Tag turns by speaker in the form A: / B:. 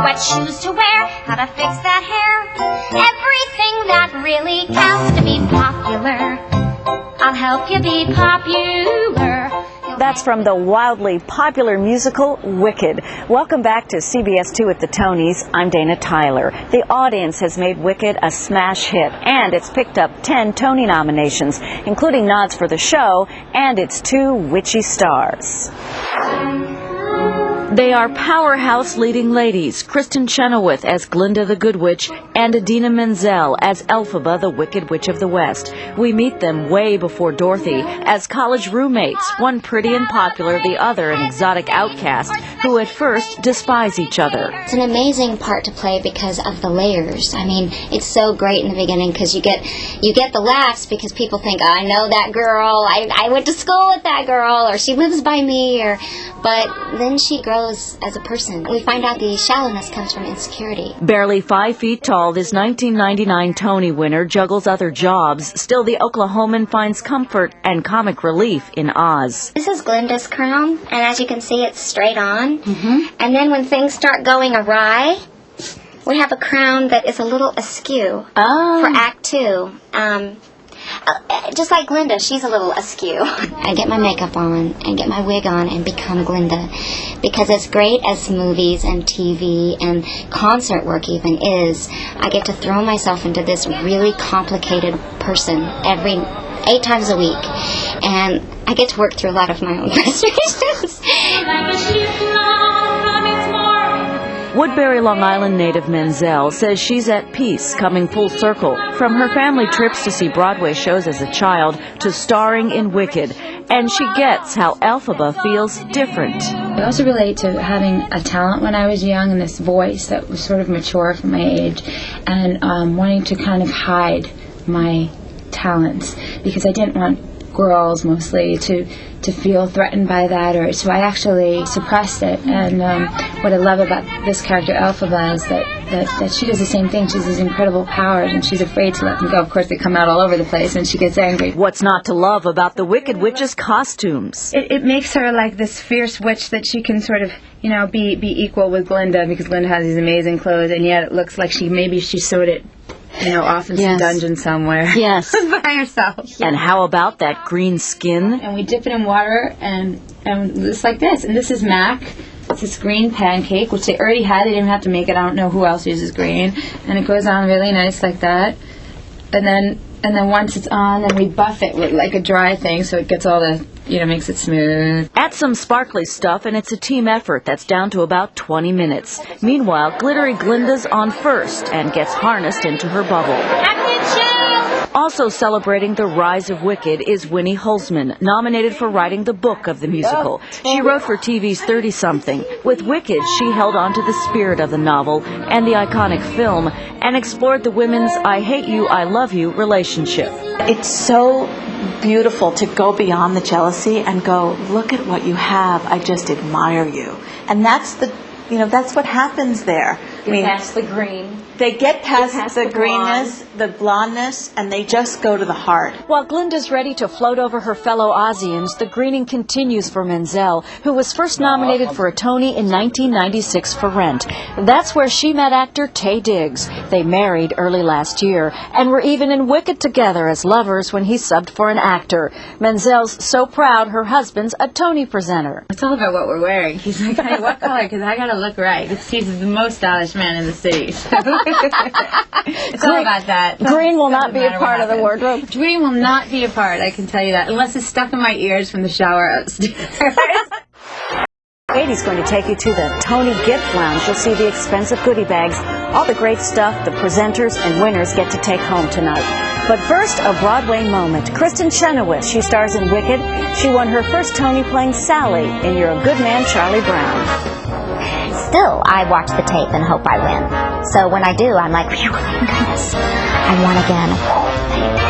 A: what shoes to wear, how to fix that hair. Everything that really counts to be popular. I'll help you be popular.
B: That's from the wildly popular musical Wicked. Welcome back to CBS 2 at the Tonys. I'm Dana Tyler. The audience has made Wicked a smash hit, and it's picked up 10 Tony nominations, including nods for the show and its 2 witchy stars. They are powerhouse leading ladies, Kristen Chenoweth as Glinda the Good Witch and Idina Menzel as Elphaba the Wicked Witch of the West. We meet them way before Dorothy as college roommates, one pretty and popular, the other an exotic outcast, who at first despise each other.
C: It's an amazing part to play because of the layers. I mean, it's so great in the beginning because you get the laughs because people think, oh, I know that girl, I went to school with that girl, or she lives by me, but then she grows as a person. We find out the shallowness comes from insecurity.
B: Barely 5 feet tall, this 1999 Tony winner juggles other jobs. Still, the Oklahoman finds comfort and comic relief in Oz.
C: This is Glinda's crown, and as you can see, it's straight on. And then when things start going awry, we have a crown that is a little askew for Act 2. Just like Glinda, she's a little askew. I get my makeup on and get my wig on and become Glinda. Because as great as movies and TV and concert work even is, I get to throw myself into this really complicated person every 8 times a week. And I get to work through a lot of my own frustrations.
B: Woodbury, Long Island native Menzel says she's at peace, coming full circle, from her family trips to see Broadway shows as a child to starring in Wicked. And she gets how Elphaba feels different.
D: I also relate to having a talent when I was young and this voice that was sort of mature for my age, and wanting to kind of hide my talents because I didn't want girls mostly to feel threatened by that, so I actually suppressed it. And what I love about this character Elphaba is that she does the same thing. She has these incredible powers and she's afraid to let them go. Of course they come out all over the place and she gets angry.
B: What's not to love about the Wicked Witch's costumes?
D: It makes her like this fierce witch that she can sort of, be equal with Glinda, because Glinda has these amazing clothes and yet it looks like she sewed it off in some dungeon somewhere.
B: Yes.
D: By herself.
B: And how about that green skin?
D: And we dip it in water and it's like this. And this is Mac. It's this green pancake, which they already had. They didn't have to make it. I don't know who else uses green. And it goes on really nice like that. And then once it's on, then we buff it with like a dry thing so it gets all the, makes it smooth.
B: Add some sparkly stuff and it's a team effort that's down to about 20 minutes. Meanwhile, Glittery Glinda's on first and gets harnessed into her bubble. Also celebrating the rise of Wicked is Winnie Holzman, nominated for writing the book of the musical. She wrote for TV's 30-something. With Wicked, she held on to the spirit of the novel and the iconic film and explored the women's I hate you, I love you relationship.
E: It's so beautiful to go beyond the jealousy and go, look at what you have, I just admire you. And that's that's what happens there.
B: That's the green.
E: They get past the greenness, the blondness, and they just go to the heart.
B: While Glinda's ready to float over her fellow Ozians, the greening continues for Menzel, who was first nominated for a Tony in 1996 for Rent. That's where she met actor Taye Diggs. They married early last year and were even in Wicked together as lovers when he subbed for an actor. Menzel's so proud her husband's a Tony presenter.
D: It's all about what we're wearing. He's like, hey, what color? Because I got to look right. He's the most stylish man in the city. It's all about that.
B: Green will not be a part of the wardrobe.
D: Green will not be a part, I can tell you that, unless it's stuck in my ears from the shower upstairs.
B: Katie's going to take you to the Tony Gift Lounge. You'll see the expensive goodie bags, all the great stuff the presenters and winners get to take home tonight. But first, a Broadway moment. Kristen Chenoweth, she stars in Wicked. She won her first Tony playing Sally in You're a Good Man, Charlie Brown.
C: Still, I watch the tape and hope I win. So when I do, I'm like, phew, thank goodness, I won again.